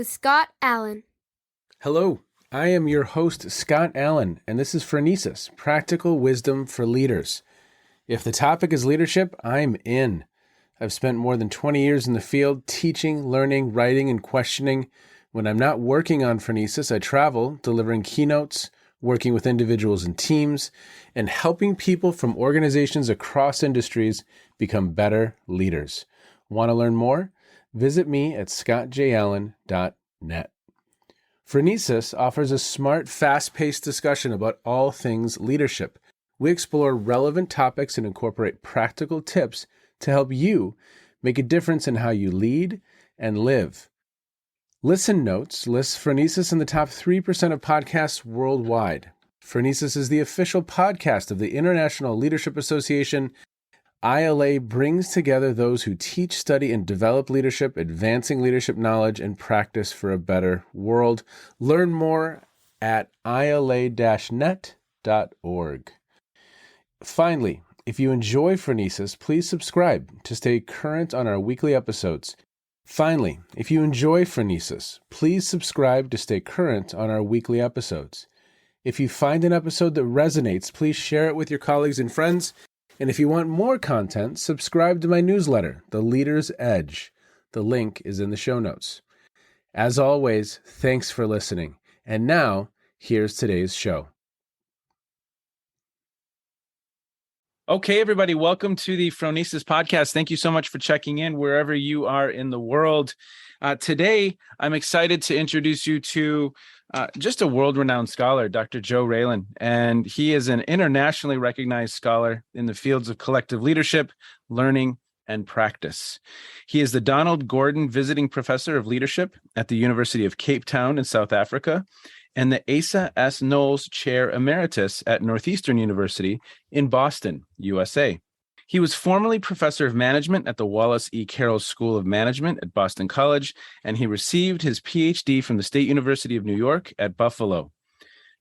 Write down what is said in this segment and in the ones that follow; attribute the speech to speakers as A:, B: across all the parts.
A: with Scott Allen.
B: Hello, I am your host, Scott Allen, and this is Phronesis, Practical Wisdom for Leaders. If the topic is leadership, I'm in. I've spent more than 20 years in the field teaching, learning, writing, and questioning. When I'm not working on Phronesis, I travel, delivering keynotes, working with individuals and teams, and helping people from organizations across industries become better leaders. Want to learn more? Visit me at scottjallen.net. Phronesis offers a smart, fast-paced discussion about all things leadership. We explore relevant topics and incorporate practical tips to help you make a difference in how you lead and live. Listen Notes lists Phronesis in the top 3% of podcasts worldwide. Phronesis is the official podcast of the International Leadership Association. ILA brings together those who teach, study, and develop leadership, advancing leadership knowledge and practice for a better world. Learn more at ila-net.org. Finally, if you enjoy Phronesis, please subscribe to stay current on our weekly episodes. If you find an episode that resonates, please share it with your colleagues and friends. And if you want more content, subscribe to my newsletter, The Leader's Edge. The link is in the show notes. As always, thanks for listening. And now, here's today's show. Okay, everybody, welcome to the Phronesis podcast. Thank you so much for checking in wherever you are in the world. Today, I'm excited to introduce you to just a world-renowned scholar, Dr. Joe Raelin, and he is an internationally recognized scholar in the fields of collective leadership, learning, and practice. He is the Donald Gordon Visiting Professor of Leadership at the University of Cape Town in South Africa, and the Asa S. Knowles Chair Emeritus at Northeastern University in Boston, USA. He was formerly professor of management at the Wallace E. Carroll School of Management at Boston College, and he received his Ph.D. from the State University of New York at Buffalo.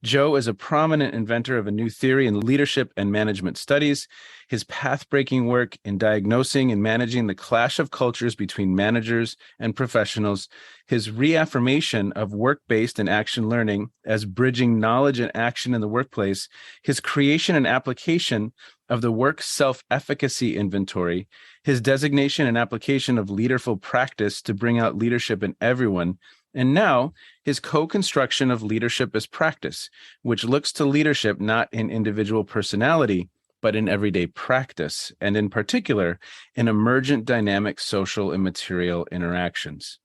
B: Joe is a prominent inventor of a new theory in leadership and management studies. His path-breaking work in diagnosing and managing the clash of cultures between managers and professionals, his reaffirmation of work-based and action learning as bridging knowledge and action in the workplace, his creation and application of the work self-efficacy inventory, his designation and application of leaderful practice to bring out leadership in everyone, and now his co-construction of leadership as practice, which looks to leadership not in individual personality, but in everyday practice, and in particular, in emergent dynamic social and material interactions.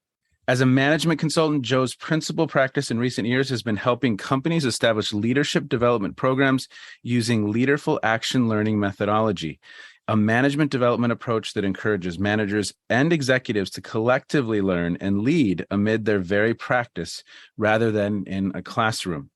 B: As a management consultant, Joe's principal practice in recent years has been helping companies establish leadership development programs using leaderful action learning methodology, a management development approach that encourages managers and executives to collectively learn and lead amid their very practice rather than in a classroom.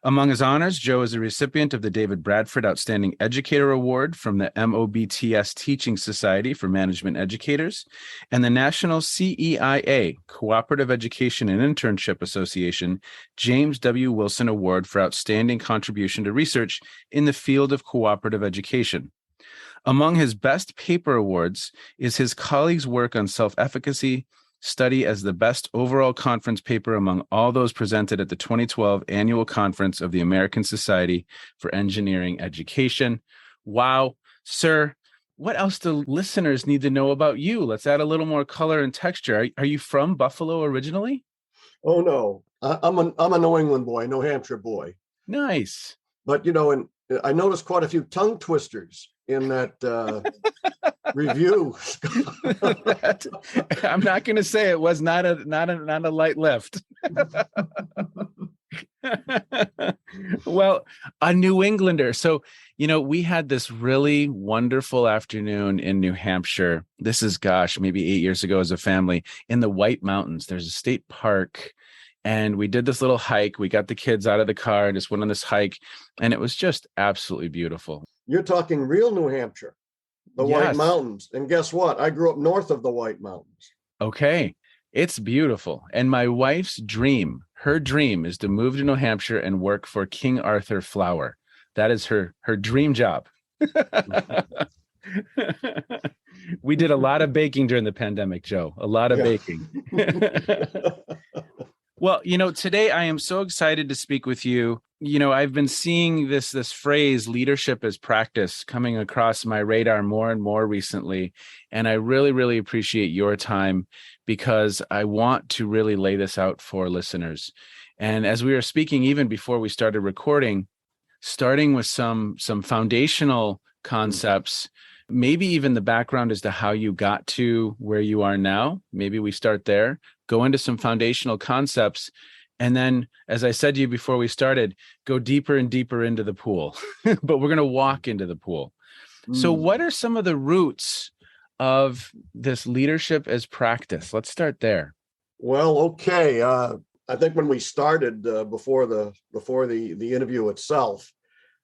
B: Among his honors, Joe is a recipient of the David Bradford Outstanding Educator Award from the MOBTS Teaching Society for Management Educators and the National CEIA, Cooperative Education and Internship Association, James W. Wilson Award for Outstanding Contribution to Research in the Field of Cooperative Education. Among his best paper awards is his colleagues' work on self-efficacy, study as the best overall conference paper among all those presented at the 2012 Annual Conference of the American Society for Engineering Education. Wow, sir, what else do listeners need to know about you? Let's add a little more color and texture. Are you from Buffalo originally?
C: Oh, no, I'm a New England boy, New Hampshire boy.
B: Nice.
C: But, and I noticed quite a few tongue twisters in that review.
B: I'm not going to say it was not a light lift. Well, a New Englander. So, we had this really wonderful afternoon in New Hampshire. This is, maybe 8 years ago as a family in the White Mountains. There's a state park. And we did this little hike. We got the kids out of the car and just went on this hike. And it was just absolutely beautiful.
C: You're talking real New Hampshire, the
B: Yes.
C: White Mountains. And guess what? I grew up north of the White Mountains.
B: Okay. It's beautiful. And my wife's dream, her dream is to move to New Hampshire and work for King Arthur Flour. That is her dream job. We did a lot of baking during the pandemic, Joe. A lot of baking. Well, today I am so excited to speak with you. I've been seeing this phrase leadership as practice coming across my radar more and more recently, and I really, really appreciate your time because I want to really lay this out for listeners. And as we were speaking, even before we started recording, starting with some foundational concepts, maybe even the background as to how you got to where you are now. Maybe we start there, go into some foundational concepts, and then, as I said to you before we started, go deeper and deeper into the pool. But we're going to walk into the pool. So what are some of the roots of this leadership as practice? Let's start there.
C: Well, okay. I think when we started before the interview itself,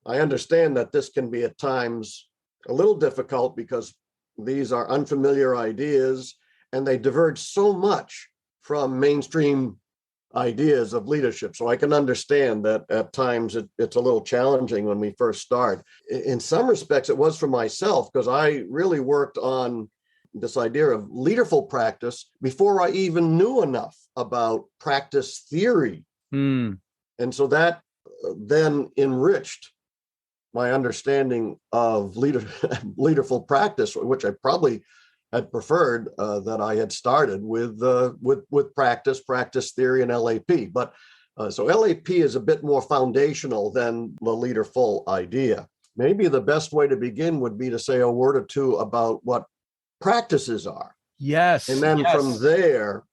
C: I understand that this can be at times a little difficult because these are unfamiliar ideas and they diverge so much from mainstream ideas of leadership. So I can understand that at times it's a little challenging when we first start. In some respects, it was for myself because I really worked on this idea of leaderful practice before I even knew enough about practice theory. And so that then enriched my understanding of leaderful practice, which I probably had preferred that I had started with practice theory and LAP. But so LAP is a bit more foundational than the leaderful idea. Maybe the best way to begin would be to say a word or two about what practices are.
B: Yes.
C: And then from there.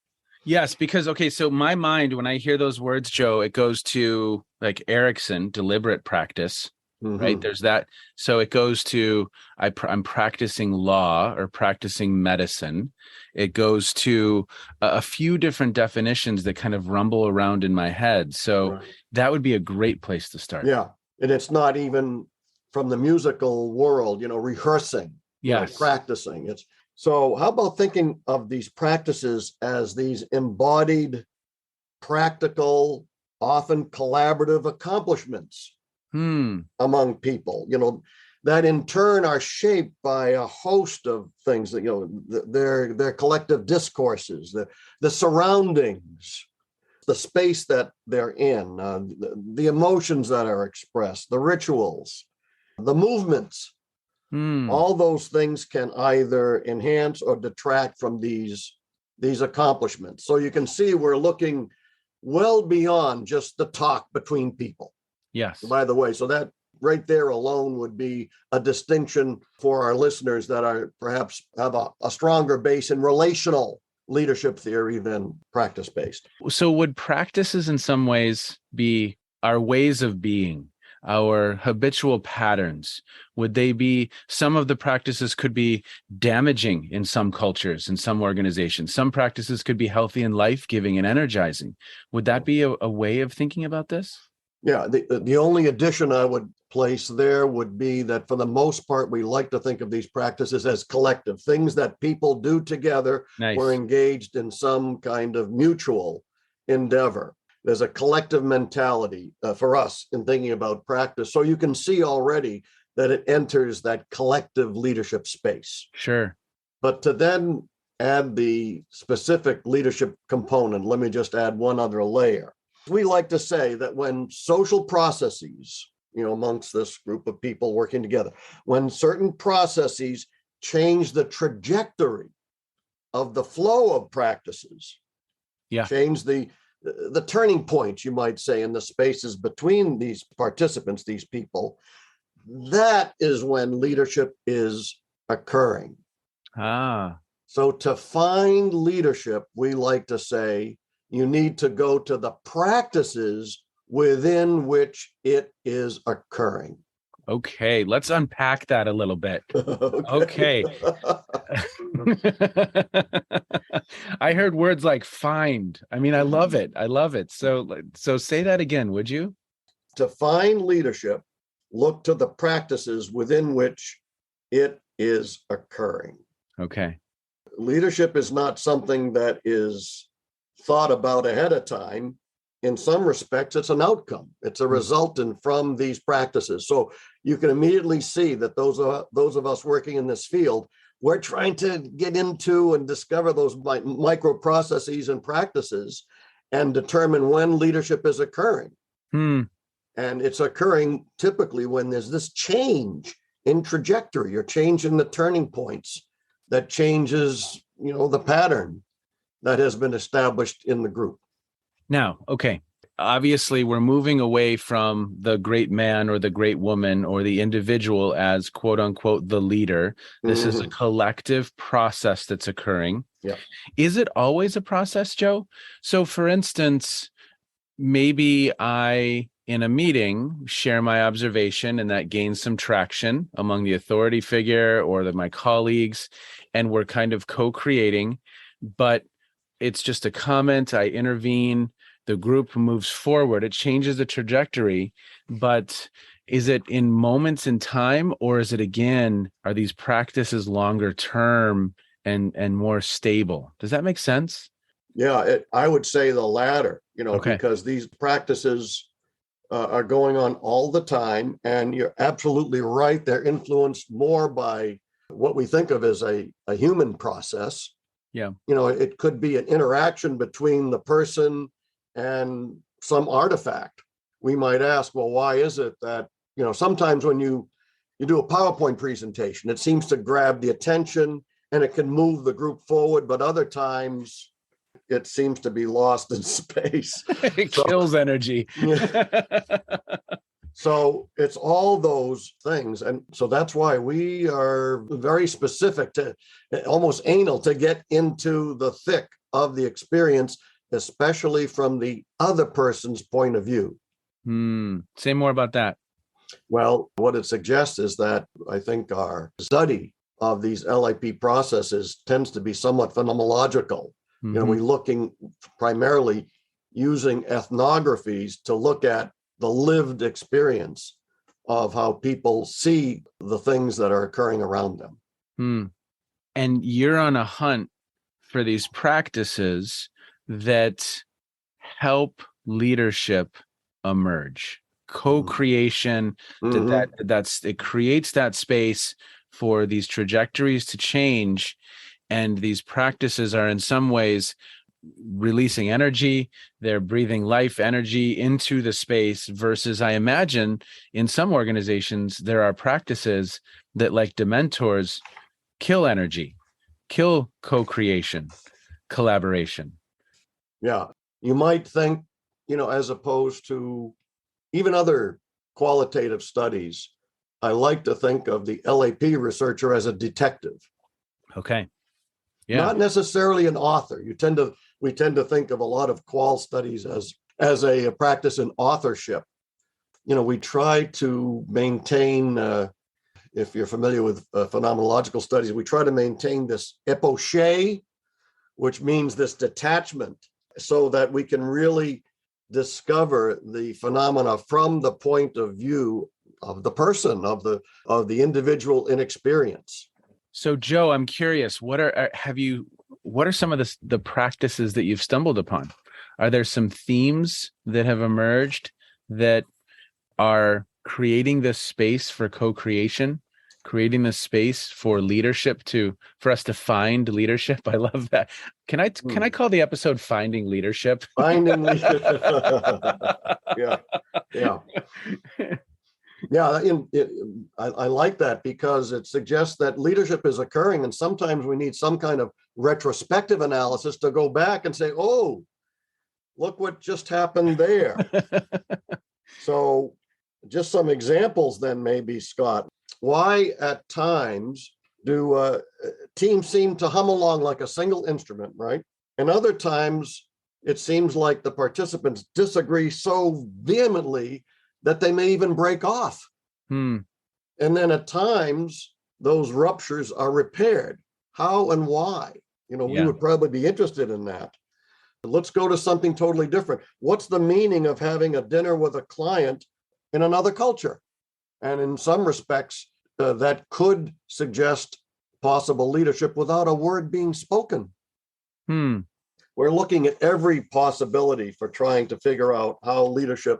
B: Yes, because, okay, so my mind, when I hear those words, Joe, it goes to like Erickson, deliberate practice, right? There's that. So it goes to, I'm practicing law or practicing medicine. It goes to a few different definitions that kind of rumble around in my head. So that would be a great place to start.
C: Yeah. And it's not even from the musical world, rehearsing, practicing. So how about thinking of these practices as these embodied, practical, often collaborative accomplishments among people, that in turn are shaped by a host of things that, their collective discourses, the surroundings, the space that they're in, the emotions that are expressed, the rituals, the movements. All those things can either enhance or detract from these accomplishments. So you can see we're looking well beyond just the talk between people.
B: Yes.
C: By the way, so that right there alone would be a distinction for our listeners that are perhaps have a stronger base in relational leadership theory than practice-based.
B: So would practices in some ways be our ways of being? Our habitual patterns? Would they be, some of the practices could be damaging in some cultures, in some organizations. Some practices could be healthy and life-giving and energizing. Would that be a way of thinking about this?
C: Yeah, the only addition I would place there would be that for the most part, we like to think of these practices as collective, things that people do together.
B: Nice.
C: Or engaged in some kind of mutual endeavor. There's a collective mentality for us in thinking about practice. So you can see already that it enters that collective leadership space.
B: Sure.
C: But to then add the specific leadership component, let me just add one other layer. We like to say that when social processes, amongst this group of people working together, when certain processes change the trajectory of the flow of practices, change the turning points, you might say, in the spaces between these participants, these people, that is when leadership is occurring. So to find leadership, we like to say, you need to go to the practices within which it is occurring.
B: Okay, let's unpack that a little bit. Okay. I heard words like find. I mean, I love it. I love it. So say that again, would you?
C: To find leadership, look to the practices within which it is occurring.
B: Okay.
C: Leadership is not something that is thought about ahead of time. In some respects, it's an outcome. It's a resultant from these practices. So you can immediately see that those of us working in this field, we're trying to get into and discover those micro processes and practices. and determine when leadership is occurring.
B: Hmm.
C: And it's occurring typically when there's this change in trajectory or change in the turning points that changes, the pattern that has been established in the group.
B: Now, okay. Obviously, we're moving away from the great man or the great woman or the individual as quote unquote the leader. This is a collective process that's occurring.
C: Yeah.
B: Is it always a process, Joe? So, for instance, maybe I, in a meeting, share my observation and that gains some traction among the authority figure or my colleagues, and we're kind of co-creating, but it's just a comment. I intervene, the group moves forward, it changes the trajectory, but is it in moments in time, or is it again, are these practices longer term and more stable? Does that make sense?
C: Yeah, I would say the latter,
B: Okay.
C: because these practices are going on all the time. And you're absolutely right. They're influenced more by what we think of as a human process.
B: Yeah.
C: It could be an interaction between the person and some artifact. We might ask, well, why is it that, sometimes when you do a PowerPoint presentation, it seems to grab the attention and it can move the group forward, but other times it seems to be lost in space.
B: It kills energy.
C: So it's all those things. And so that's why we are very specific, to almost anal, to get into the thick of the experience, especially from the other person's point of view.
B: Say more about that.
C: Well, what it suggests is that I think our study of these LIP processes tends to be somewhat phenomenological. We're looking primarily using ethnographies to look at the lived experience of how people see the things that are occurring around them.
B: And you're on a hunt for these practices that help leadership emerge. Co-creation, it creates that space for these trajectories to change. And these practices are in some ways releasing energy. They're breathing life energy into the space versus, I imagine, in some organizations, there are practices that, like dementors, kill energy, kill co-creation, collaboration.
C: Yeah. You might think, as opposed to even other qualitative studies, I like to think of the LAP researcher as a detective.
B: Okay. Yeah.
C: Not necessarily an author. We tend to think of a lot of qual studies as a practice in authorship. We try to maintain, if you're familiar with phenomenological studies, we try to maintain this epoché, which means this detachment, so that we can really discover the phenomena from the point of view of the person, of the individual in experience.
B: So, Joe, I'm curious, what are some of the practices that you've stumbled upon? Are there some themes that have emerged that are creating this space for co-creation, creating this space for leadership, for us to find leadership? I love that. Can I call the episode "Finding Leadership"?
C: Finding leadership. Yeah. I like that, because it suggests that leadership is occurring, and sometimes we need some kind of retrospective analysis to go back and say, oh, look what just happened there. So just some examples then, maybe, Scott. Why at times do teams seem to hum along like a single instrument, right? And other times it seems like the participants disagree so vehemently that they may even break off. And then at times those ruptures are repaired. How and why? We would probably be interested in that. Let's go to something totally different. What's the meaning of having a dinner with a client in another culture? And in some respects, that could suggest possible leadership without a word being spoken. We're looking at every possibility for trying to figure out how leadership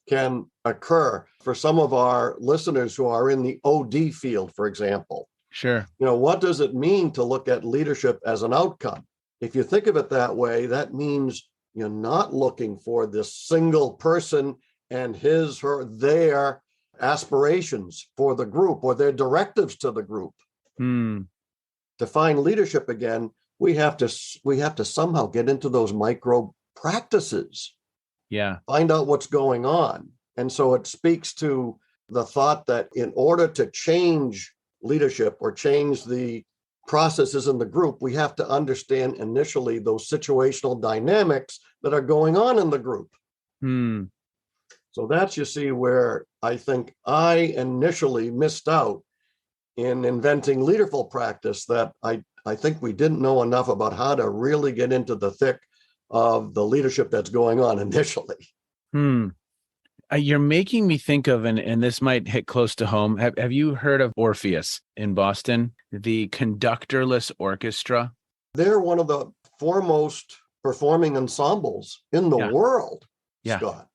C: can occur. For some of our listeners who are in the OD field, for example,
B: Sure.
C: What does it mean to look at leadership as an outcome? If you think of it that way, that means You're not looking for this single person and their aspirations for the group or their directives to the group. To find leadership again, we have to somehow get into those micro practices.
B: Yeah.
C: Find out what's going on. And so it speaks to the thought that in order to change leadership or change the processes in the group, we have to understand initially those situational dynamics that are going on in the group. So that's, you see, where I think I initially missed out in inventing leaderful practice, that I think we didn't know enough about how to really get into the thick of the leadership that's going on initially.
B: You're making me think of, and this might hit close to home. Have you heard of Orpheus in Boston, the conductorless orchestra?
C: They're one of the foremost performing ensembles in the world, Scott.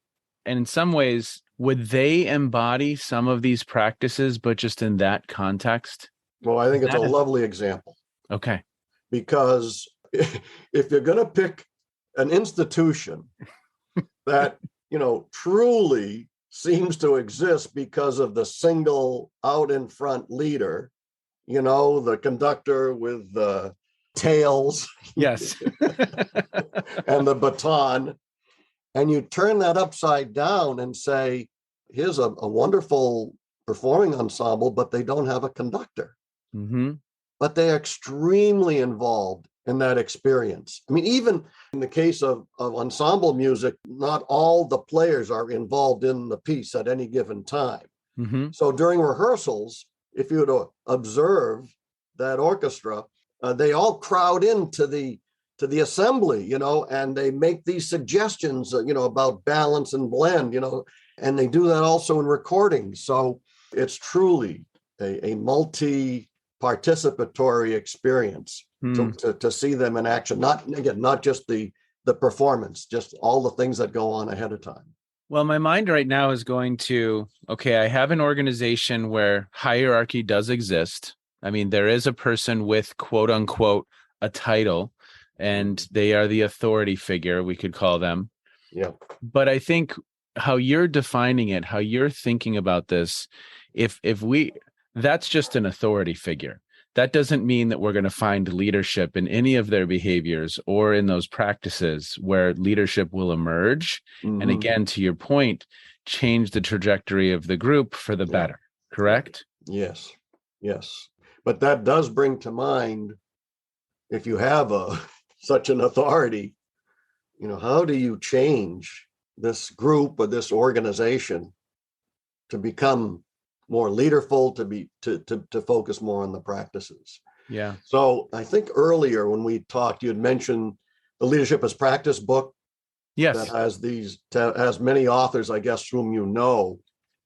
B: And in some ways, would they embody some of these practices, but just in that context?
C: Well, I think it's a lovely example.
B: Okay.
C: Because if you're going to pick an institution that, truly seems to exist because of the single out in front leader, the conductor with the tails.
B: Yes.
C: And the baton. And you turn that upside down and say, here's a wonderful performing ensemble, but they don't have a conductor. But they're extremely involved in that experience. I mean, even in the case of ensemble music, not all the players are involved in the piece at any given time. So during rehearsals, if you were to observe that orchestra, they all crowd into the assembly, and they make these suggestions, about balance and blend, and they do that also in recordings. So it's truly a multi-participatory experience to see them in action. Not just the performance, just all the things that go on ahead of time.
B: Well, my mind right now is going to, okay, I have an organization where hierarchy does exist. I mean, there is a person with quote unquote a title, and they are the authority figure, we could call them.
C: Yeah.
B: But I think how you're defining it, how you're thinking about this, that's just an authority figure. That doesn't mean that we're going to find leadership in any of their behaviors or in those practices where leadership will emerge. And again, to your point, change the trajectory of the group for the better. Correct?
C: Yes. But that does bring to mind, if you have such an authority, how do you change this group or this organization to become more leaderful, to focus more on the practices?
B: Yeah.
C: So I think earlier when we talked, you had mentioned the Leadership as Practice book.
B: Yes.
C: That has many authors, I guess, whom you know.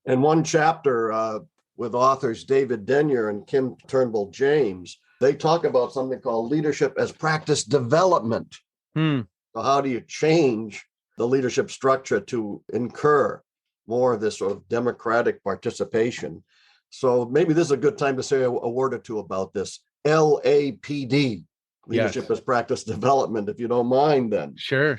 C: And one chapter with authors David Denyer and Kim Turnbull James, they talk about something called leadership as practice development. So how do you change the leadership structure to incur more of this sort of democratic participation? So maybe this is a good time to say a word or two about this. LAPD, Leadership as Practice Development, if you don't mind then.
B: Sure.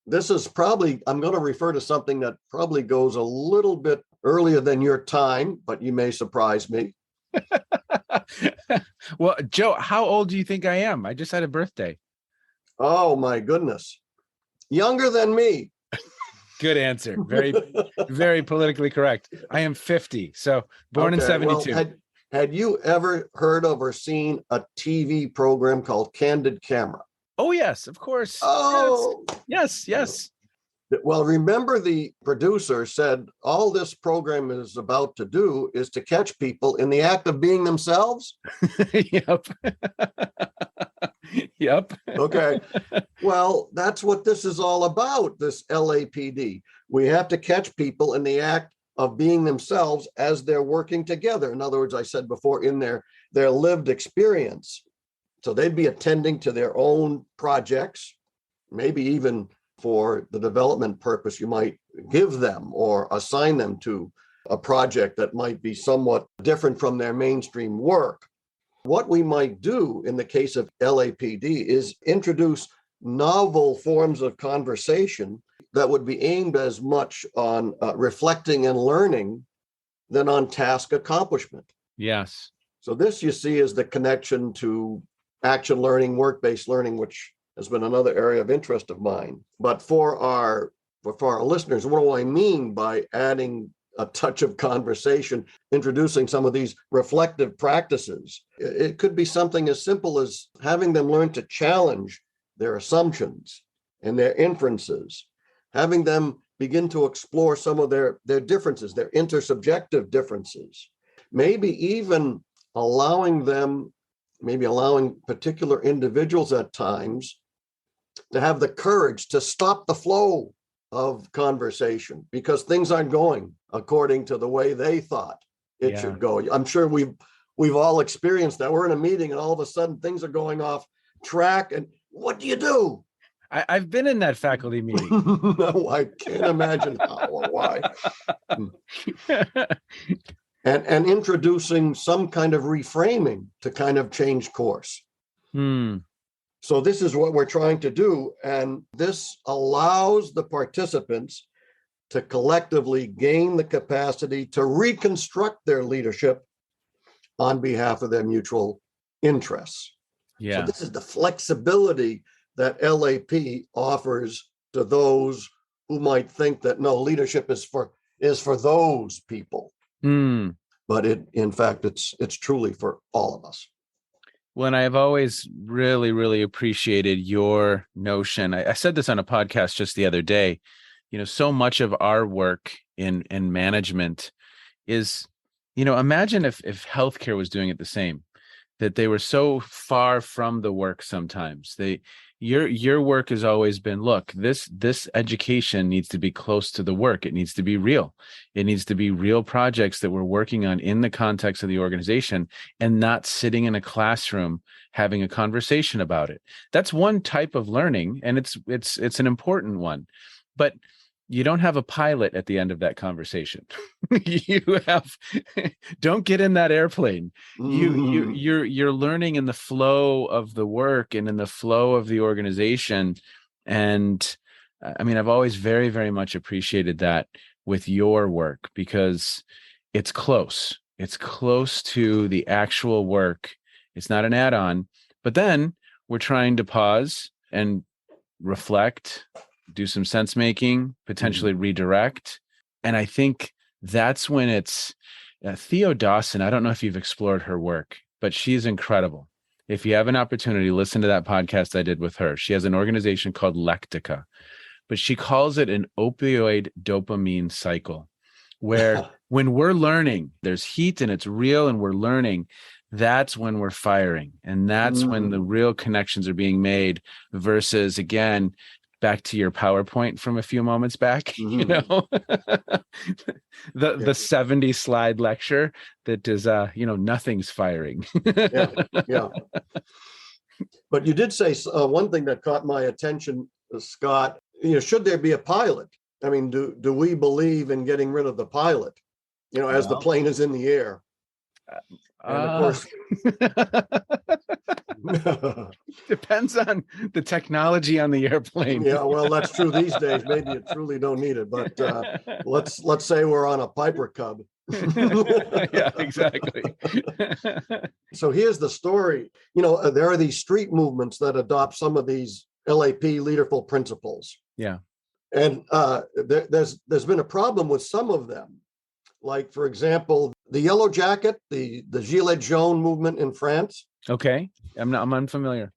C: This is probably, I'm going to refer to something that probably goes a little bit earlier than your time, but you may surprise me.
B: Well, Joe, how old do you think I am? I just had a birthday.
C: Oh, my goodness. Younger than me.
B: Good answer. Very, very politically correct. I am 50. So born in 72.
C: Well, had you ever heard of or seen a TV program called Candid Camera?
B: Oh, yes, of course.
C: Oh,
B: yes.
C: Well, remember the producer said all this program is about to do is to catch people in the act of being themselves.
B: Yep.
C: Okay. Well, that's what this is all about, this LAPD. We have to catch people in the act of being themselves as they're working together. In other words, I said before, in their lived experience. So they'd be attending to their own projects, maybe even for the development purpose you might give them or assign them to a project that might be somewhat different from their mainstream work. What we might do in the case of LAPD is introduce novel forms of conversation that would be aimed as much on reflecting and learning than on task accomplishment.
B: Yes.
C: So this, you see, is the connection to action learning, work-based learning, which has been another area of interest of mine. But for our listeners, what do I mean by adding a touch of conversation, introducing some of these reflective practices? It could be something as simple as having them learn to challenge their assumptions and their inferences, having them begin to explore some of their differences, their intersubjective differences, maybe even allowing particular individuals at times to have the courage to stop the flow of conversation because things aren't going according to the way they thought it should go. I'm sure we've all experienced that. We're in a meeting and all of a sudden things are going off track. And what do you do?
B: I've been in that faculty meeting.
C: No, I can't imagine how or why. And introducing some kind of reframing to kind of change course. So this is what we're trying to do. And this allows the participants to collectively gain the capacity to reconstruct their leadership on behalf of their mutual interests. So this is the flexibility that LAP offers to those who might think that no, leadership is for those people. But in fact, it's truly for all of us.
B: Well, and I've always really, really appreciated your notion. I said this on a podcast just the other day. So much of our work in management is, imagine if healthcare was doing it the same, that they were so far from the work sometimes. Your work has always been, look, this education needs to be close to the work. It needs to be real. It needs to be real projects that we're working on in the context of the organization and not sitting in a classroom having a conversation about it. That's one type of learning, and it's an important one. But you don't have a pilot at the end of that conversation. Don't get in that airplane. You're learning in the flow of the work and in the flow of the organization. And I've always very, very much appreciated that with your work because it's close. It's close to the actual work. It's not an add-on, but then we're trying to pause and reflect, do some sense making, potentially redirect. And I think that's when it's Theo Dawson. I don't know if you've explored her work, but she's incredible. If you have an opportunity, listen to that podcast I did with her. She has an organization called Lectica, but she calls it an opioid dopamine cycle, where when we're learning, there's heat and it's real and we're learning, that's when we're firing. And that's when the real connections are being made versus, again, back to your PowerPoint from a few moments back, the 70 slide lecture that is, nothing's firing.
C: Yeah. But you did say one thing that caught my attention, Scott, should there be a pilot? I mean, do we believe in getting rid of the pilot, as the plane is in the air? And of course,
B: depends on the technology on the airplane.
C: Yeah, well, that's true these days. Maybe you truly don't need it, but let's say we're on a Piper Cub.
B: Yeah, exactly.
C: So here's the story. There are these street movements that adopt some of these LAP leaderful principles.
B: Yeah.
C: And there's been a problem with some of them. Like, for example, the Yellow Jacket, the Gilets Jaunes movement in France.
B: Okay. I'm unfamiliar.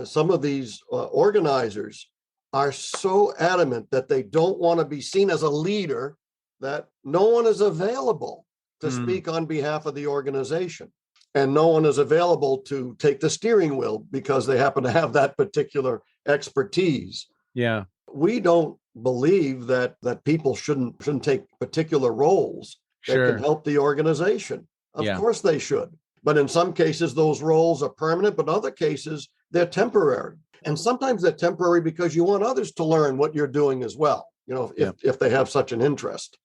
C: Some of these organizers are so adamant that they don't want to be seen as a leader, that no one is available to speak on behalf of the organization. And no one is available to take the steering wheel because they happen to have that particular expertise.
B: Yeah.
C: We don't believe that people shouldn't take particular roles that can help the organization. Of course they should. But in some cases, those roles are permanent, but in other cases, they're temporary. And sometimes they're temporary because you want others to learn what you're doing as well, if they have such an interest.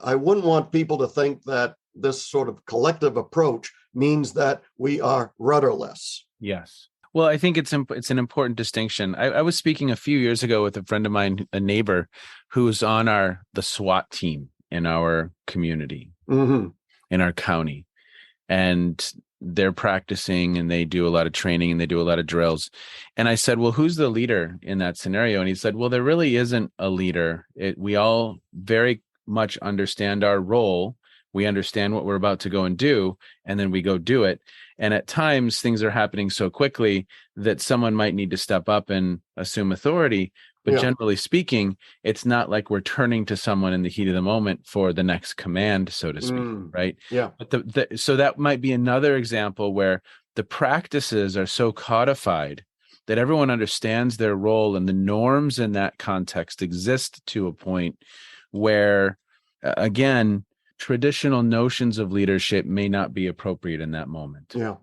C: I wouldn't want people to think that this sort of collective approach means that we are rudderless.
B: Yes. Well, I think it's an important distinction. I was speaking a few years ago with a friend of mine, a neighbor, who's on the SWAT team in our community,
C: Hmm.
B: in our county, and they're practicing and they do a lot of training and they do a lot of drills. And I said, well, who's the leader in that scenario? And he said, well, there really isn't a leader. We all very much understand our role. We understand what we're about to go and do, and then we go do it. And at times things are happening so quickly that someone might need to step up and assume authority. But
C: Yeah.
B: generally speaking, it's not like we're turning to someone in the heat of the moment for the next command, so to speak, right?
C: Yeah.
B: But so that might be another example where the practices are so codified that everyone understands their role, and the norms in that context exist to a point where, again, traditional notions of leadership may not be appropriate in that moment.
C: Yeah.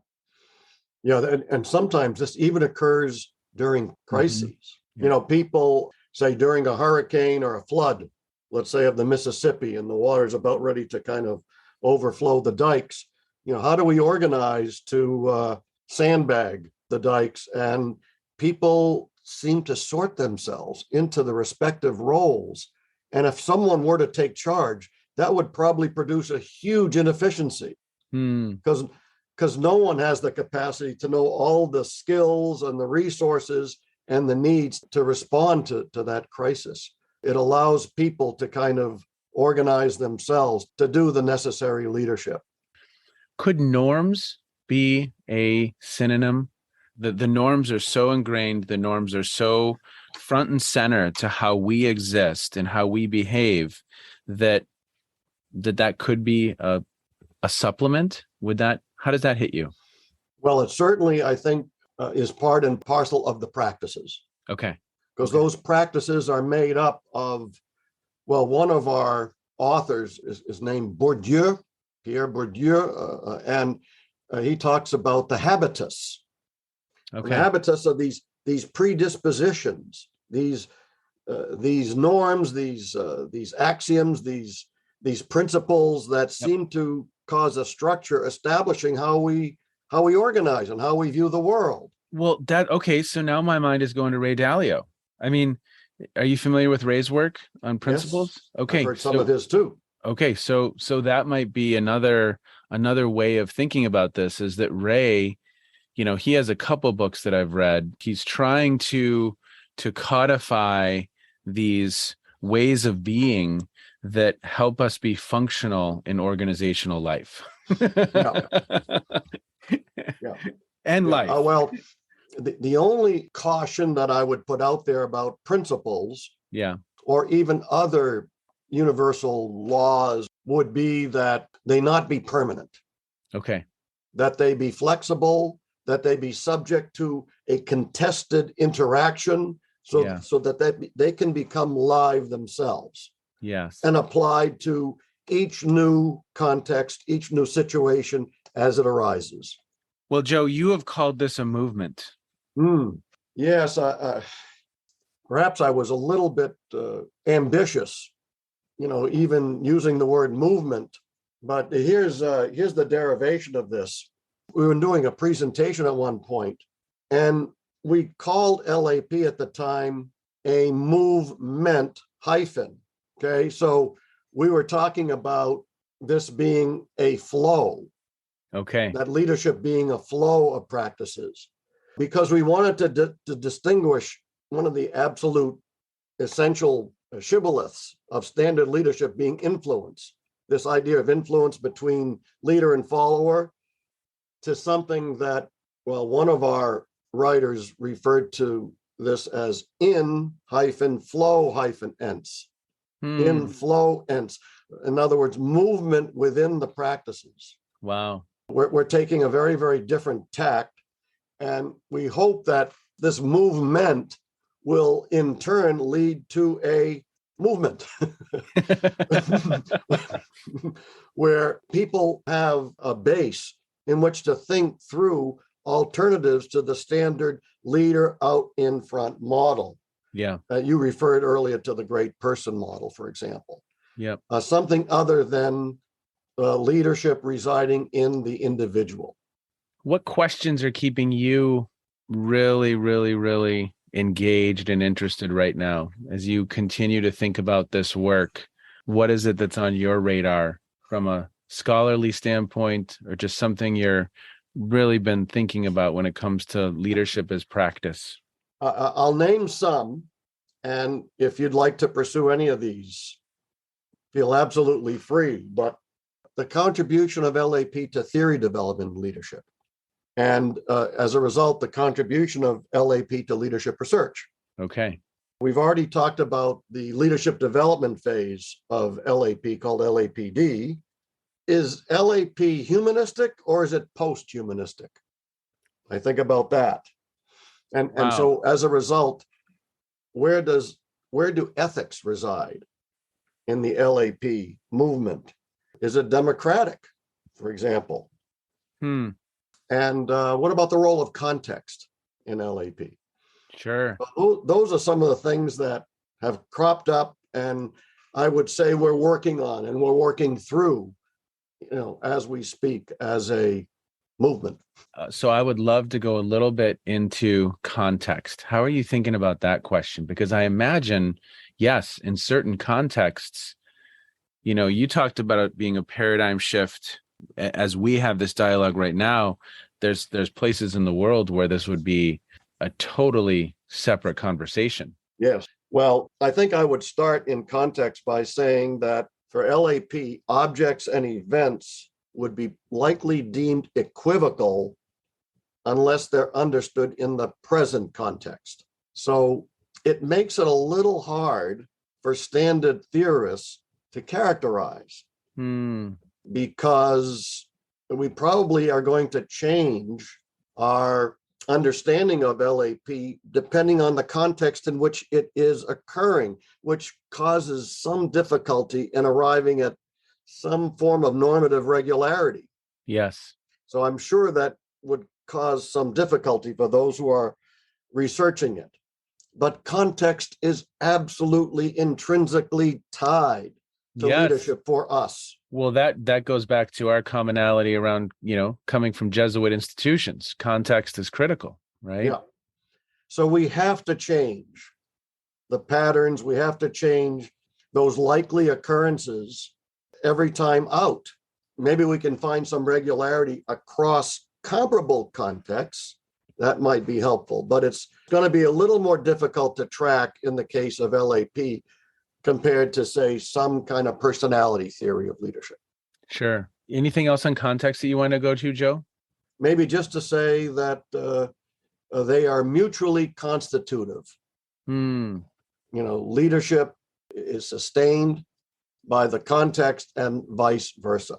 C: Yeah. And sometimes this even occurs during crises.
B: Mm-hmm. Yeah.
C: People say during a hurricane or a flood, let's say of the Mississippi, and the water's about ready to kind of overflow the dikes. How do we organize to sandbag the dikes? And people seem to sort themselves into the respective roles. And if someone were to take charge, that would probably produce a huge inefficiency because no one has the capacity to know all the skills and the resources and the needs to respond to that crisis. It allows people to kind of organize themselves to do the necessary leadership.
B: Could norms be a synonym? The norms are so ingrained, the norms are so front and center to how we exist and how we behave that could be a supplement. How does that hit you?
C: Well, it certainly, I think, is part and parcel of the practices.
B: Okay.
C: Because those practices are made up of, well, one of our authors is named Bourdieu, Pierre Bourdieu, and he talks about the habitus. Okay. The habitus are these predispositions, these norms, these axioms, these principles that seem to cause a structure establishing how we organize and how we view the world.
B: Well, okay. So now my mind is going to Ray Dalio. I mean, are you familiar with Ray's work on principles?
C: Yes,
B: Okay.
C: I've heard some of his too.
B: Okay. So that might be another way of thinking about this, is that Ray, he has a couple books that I've read. He's trying to codify these ways of being that help us be functional in organizational life.
C: Yeah.
B: And life.
C: Well, the only caution that I would put out there about principles, or even other universal laws, would be that they not be permanent.
B: Okay.
C: That they be flexible, that they be subject to a contested interaction, so that they can become live themselves.
B: Yes.
C: And applied to each new context, each new situation as it arises.
B: Well, Joe, you have called this a movement.
C: Yes, perhaps I was a little bit ambitious, even using the word movement. But here's the derivation of this. We were doing a presentation at one point, and we called LAP at the time a movement hyphen. Okay, so we were talking about this being a flow.
B: Okay.
C: That leadership being a flow of practices, because we wanted to distinguish one of the absolute essential shibboleths of standard leadership being influence. This idea of influence between leader and follower, to something that, well, one of our writers referred to this as in-flow-ence. In-flow-ence. In other words, movement within the practices.
B: Wow.
C: We're taking a very, very different tact, and we hope that this movement will in turn lead to a movement where people have a base in which to think through alternatives to the standard leader out in front model.
B: Yeah.
C: You referred earlier to the great person model, for example.
B: Yep.
C: Something other than leadership residing in the individual.
B: What questions are keeping you really, really, really engaged and interested right now as you continue to think about this work. What is it that's on your radar from a scholarly standpoint, or just something you're really been thinking about when it comes to leadership as practice?
C: I'll name some, and if you'd like to pursue any of these, feel absolutely free. But the contribution of LAP to theory development and leadership, and as a result, the contribution of LAP to leadership research.
B: Okay.
C: We've already talked about the leadership development phase of LAP called LAPD. Is LAP humanistic or is it post-humanistic? I think about that. And
B: Wow.
C: so as a result, where do ethics reside in the LAP movement? Is it democratic, for example? And what about the role of context in LAP?
B: Sure.
C: Those are some of the things that have cropped up, and I would say we're working on and we're working through, as we speak, as a movement.
B: So I would love to go a little bit into context. How are you thinking about that question? Because I imagine, yes, in certain contexts, you talked about it being a paradigm shift. As we have this dialogue right now, there's places in the world where this would be a totally separate conversation.
C: Yes. Well, I think I would start in context by saying that for LAP, objects and events would be likely deemed equivocal unless they're understood in the present context. So it makes it a little hard for standard theorists to characterize because we probably are going to change our understanding of LAP depending on the context in which it is occurring, which causes some difficulty in arriving at some form of normative regularity.
B: Yes.
C: So I'm sure that would cause some difficulty for those who are researching it. But context is absolutely intrinsically tied to leadership for us.
B: Well, that goes back to our commonality around, coming from Jesuit institutions. Context is critical, right?
C: Yeah. So we have to change the patterns. We have to change those likely occurrences every time out. Maybe we can find some regularity across comparable contexts. That might be helpful, but it's going to be a little more difficult to track in the case of LAP compared to, say, some kind of personality theory of leadership.
B: Sure. Anything else on context that you want to go to, Joe?
C: Maybe just to say that they are mutually constitutive. Leadership is sustained by the context and vice versa.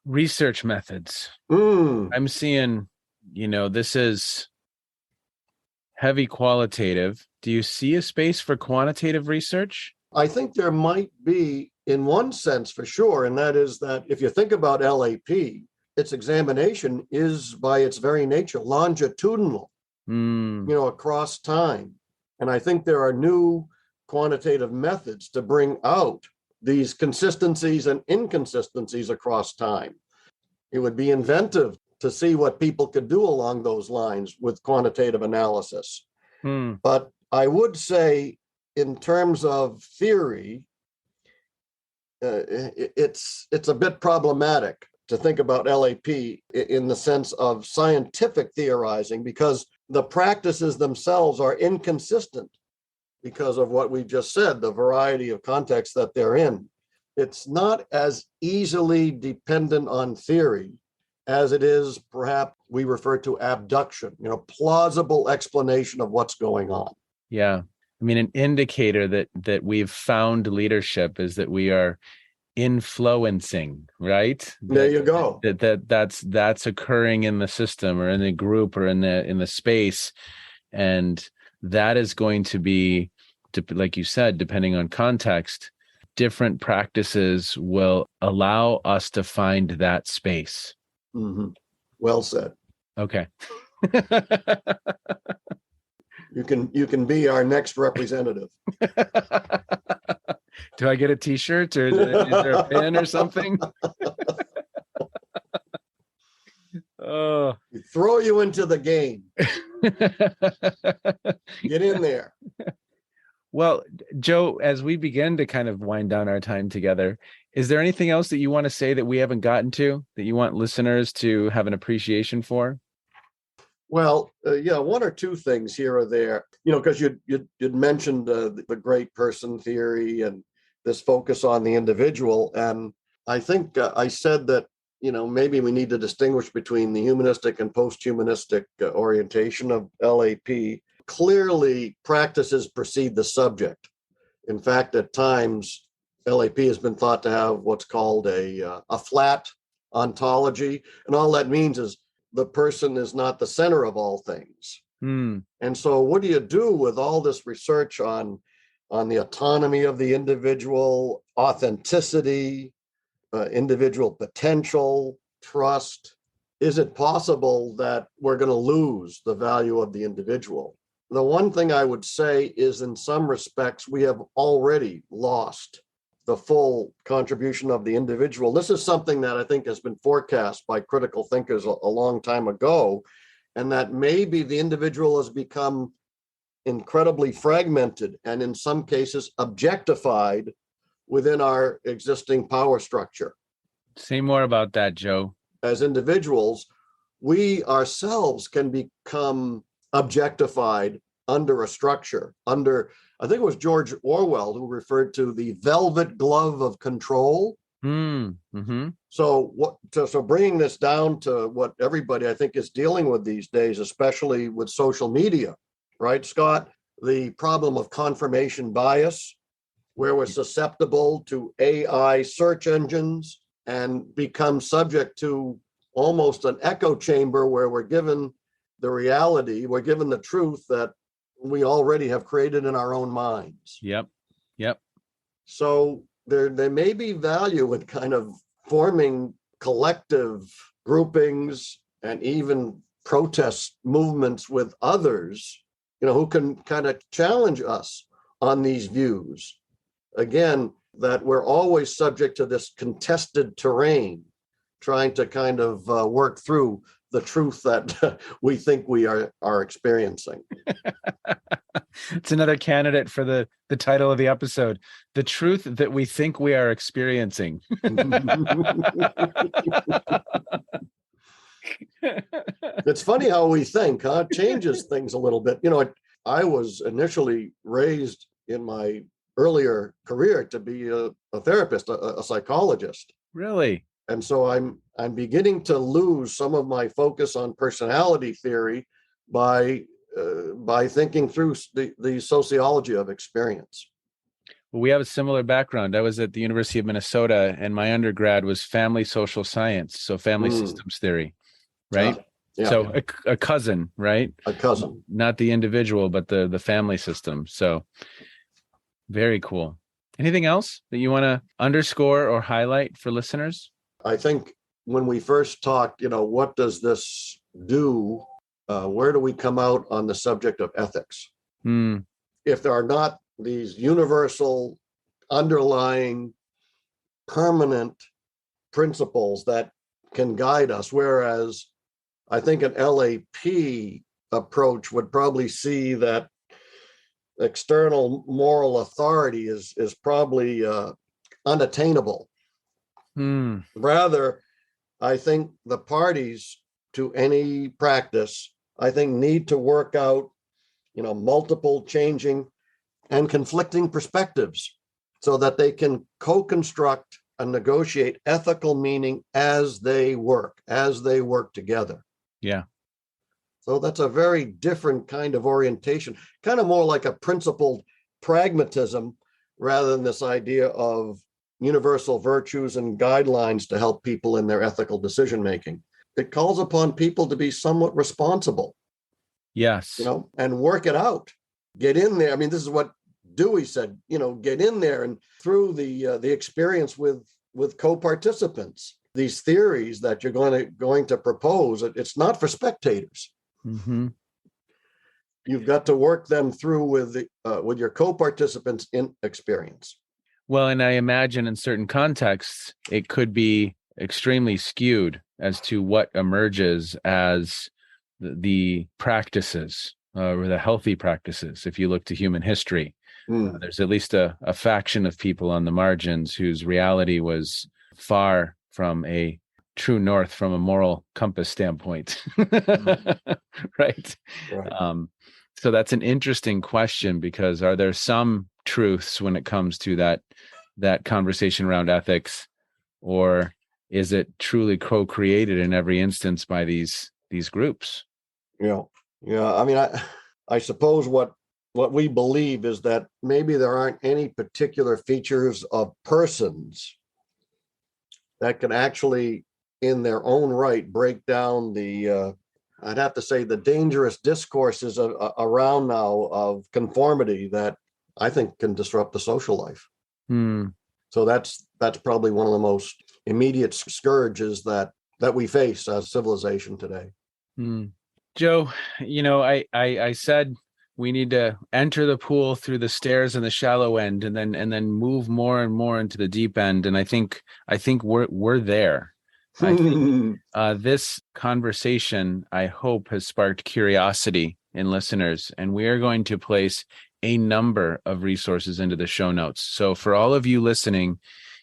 B: Research methods. I'm seeing, this is heavy qualitative. Do you see a space for quantitative research?
C: I think there might be, in one sense, for sure, and that is that if you think about LAP, its examination is by its very nature longitudinal, across time. And I think there are new quantitative methods to bring out these consistencies and inconsistencies across time. It would be inventive to see what people could do along those lines with quantitative analysis. But I would say, in terms of theory, it's a bit problematic to think about LAP in the sense of scientific theorizing, because the practices themselves are inconsistent because of what we just said, the variety of contexts that they're in. It's not as easily dependent on theory as it is, perhaps we refer to abduction, plausible explanation of what's going on.
B: Yeah. I mean, an indicator that we've found leadership is that we are influencing, right?
C: There you go.
B: That's occurring in the system or in the group or in the space. And that is going to be, like you said, depending on context, different practices will allow us to find that space.
C: Well said.
B: Okay.
C: You can be our next representative.
B: Do I get a t-shirt or is there a pin or something?
C: Throw you into the game. Get in there.
B: Well, Joe, as we begin to kind of wind down our time together, is there anything else that you want to say that we haven't gotten to that you want listeners to have an appreciation for?
C: Well, yeah, one or two things here or there, because you'd mentioned the great person theory and this focus on the individual. And I think I said that, maybe we need to distinguish between the humanistic and post-humanistic orientation of LAP. Clearly, practices precede the subject. In fact, at times, LAP has been thought to have what's called a flat ontology. And all that means is the person is not the center of all things. And so what do you do with all this research on the autonomy of the individual, authenticity, individual potential, trust? Is it possible that we're going to lose the value of the individual? The one thing I would say is, in some respects, we have already lost the full contribution of the individual. This is something that I think has been forecast by critical thinkers a long time ago, and that maybe the individual has become incredibly fragmented and in some cases objectified within our existing power structure.
B: Say more about that, Joe.
C: As individuals, we ourselves can become objectified under a structure, under, I think it was George Orwell who referred to the velvet glove of control.
B: Mm-hmm.
C: So bringing this down to what everybody I think is dealing with these days, especially with social media, right, Scott? The problem of confirmation bias, where we're susceptible to AI search engines and become subject to almost an echo chamber where we're given the reality, we're given the truth that we already have created in our own minds.
B: Yep.
C: So there may be value in kind of forming collective groupings and even protest movements with others, who can kind of challenge us on these views. Again, that we're always subject to this contested terrain, trying to kind of work through the truth that we think we are experiencing.
B: It's another candidate for the title of the episode, The Truth That We Think We Are Experiencing.
C: It's funny how we think, huh? Changes things a little bit. I was initially raised in my earlier career to be a therapist, a psychologist.
B: Really?
C: And so I'm beginning to lose some of my focus on personality theory by thinking through the sociology of experience.
B: Well, we have a similar background. I was at the University of Minnesota, and my undergrad was family social science, so family systems theory, right?
C: Yeah.
B: So a cousin, right?
C: A cousin.
B: Not the individual, but the family system. So very cool. Anything else that you want to underscore or highlight for listeners?
C: I think when we first talked, what does this do? Where do we come out on the subject of ethics? If there are not these universal, underlying, permanent principles that can guide us, whereas I think an LAP approach would probably see that external moral authority is probably unattainable. Rather, I think the parties to any practice, I think, need to work out, multiple changing and conflicting perspectives so that they can co-construct and negotiate ethical meaning as they work together.
B: Yeah.
C: So that's a very different kind of orientation, kind of more like a principled pragmatism rather than this idea of universal virtues and guidelines to help people in their ethical decision-making. It calls upon people to be somewhat responsible.
B: Yes.
C: And work it out. Get in there. I mean, this is what Dewey said, get in there and through the experience with co-participants. These theories that you're going to propose, it's not for spectators.
B: Mm-hmm.
C: You've got to work them through with your co-participants in experience.
B: Well, and I imagine in certain contexts, it could be extremely skewed as to what emerges as the practices or the healthy practices. If you look to human history, there's at least a faction of people on the margins whose reality was far from a true north from a moral compass standpoint. Right. So that's an interesting question, because are there some truths when it comes to that conversation around ethics, or is it truly co-created in every instance by these groups?
C: Yeah. I mean, I suppose what we believe is that maybe there aren't any particular features of persons that can actually, in their own right, break down the, I'd have to say, the dangerous discourses around now of conformity that I think can disrupt the social life. So that's probably one of the most immediate scourges that we face as civilization today.
B: Joe, I said we need to enter the pool through the stairs in the shallow end, and then move more and more into the deep end. And I think we're there. I think this conversation, I hope, has sparked curiosity in listeners, and we are going to place a number of resources into the show notes. So for all of you listening,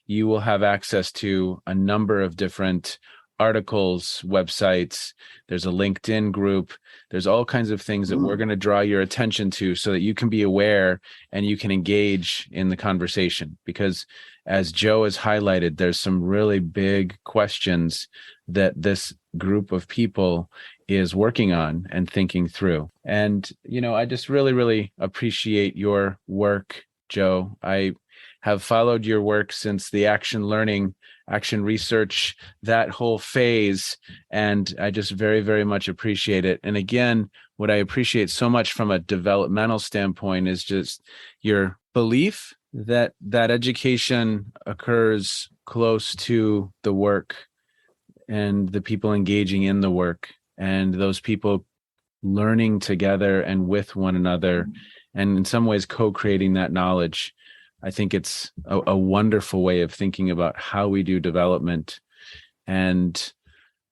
B: you will have access to a number of different articles, websites. There's a LinkedIn group. There's all kinds of things that we're going to draw your attention to so that you can be aware and you can engage in the conversation. Because as Joe has highlighted, there's some really big questions that this group of people is working on and thinking through. And, I just really, really appreciate your work, Joe. I have followed your work since the action learning, action research, that whole phase. And I just very, very much appreciate it. And again, what I appreciate so much from a developmental standpoint is just your belief that education occurs close to the work and the people engaging in the work, and those people learning together and with one another, and in some ways co-creating that knowledge. I think it's a wonderful way of thinking about how we do development. And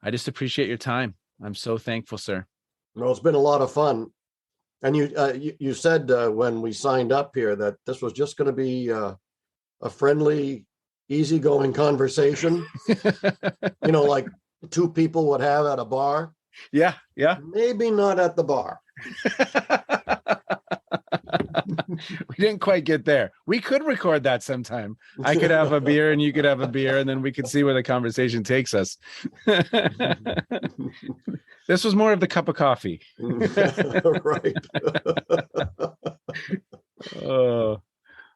B: I just appreciate your time. I'm so thankful, sir.
C: No, it's been a lot of fun. And you said when we signed up here that this was just going to be a friendly, easygoing conversation, like two people would have at a bar.
B: Yeah.
C: Maybe not at the bar.
B: We didn't quite get there. We could record that sometime. I could have a beer and you could have a beer, and then we could see where the conversation takes us. This was more of the cup of coffee.
C: Right.
B: Oh,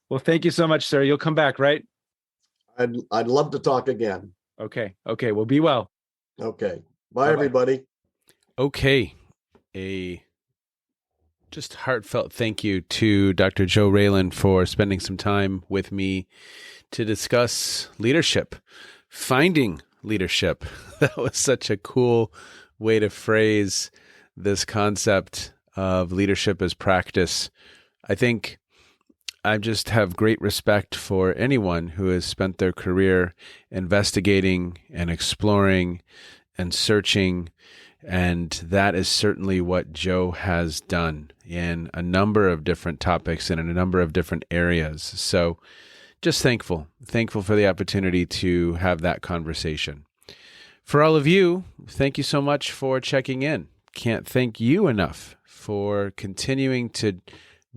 B: well, thank you so much, sir. You'll come back, right?
C: I'd love to talk again.
B: Okay. Well, be well.
C: Okay. Bye,
B: Bye-bye.
C: everybody.
B: Okay. A just heartfelt thank you to Dr. Joe Raelin for spending some time with me to discuss leadership, finding leadership. That was such a cool way to phrase this concept of leadership as practice. I think I just have great respect for anyone who has spent their career investigating and exploring and searching. And that is certainly what Joe has done in a number of different topics and in a number of different areas. So just thankful for the opportunity to have that conversation. For all of you, thank you so much for checking in. Can't thank you enough for continuing to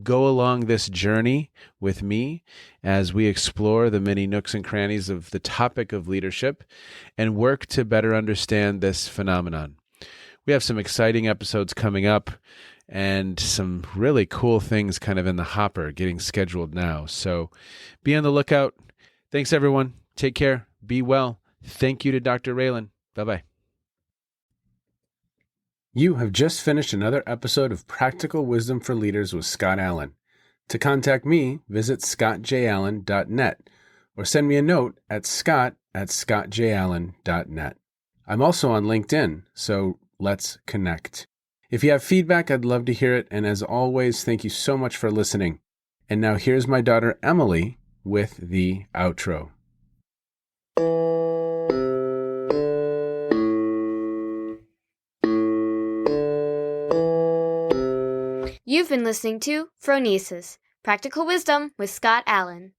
B: go along this journey with me as we explore the many nooks and crannies of the topic of leadership and work to better understand this phenomenon. We have some exciting episodes coming up and some really cool things kind of in the hopper getting scheduled now. So be on the lookout. Thanks, everyone. Take care. Be well. Thank you to Dr. Raelin. Bye-bye. You have just finished another episode of Practical Wisdom for Leaders with Scott Allen. To contact me, visit scottjallen.net or send me a note at scott@scottjallen.net. I'm also on LinkedIn, so let's connect. If you have feedback, I'd love to hear it. And as always, thank you so much for listening. And now here's my daughter, Emily, with the outro.
A: You've been listening to Phronesis, Practical Wisdom with Scott Allen.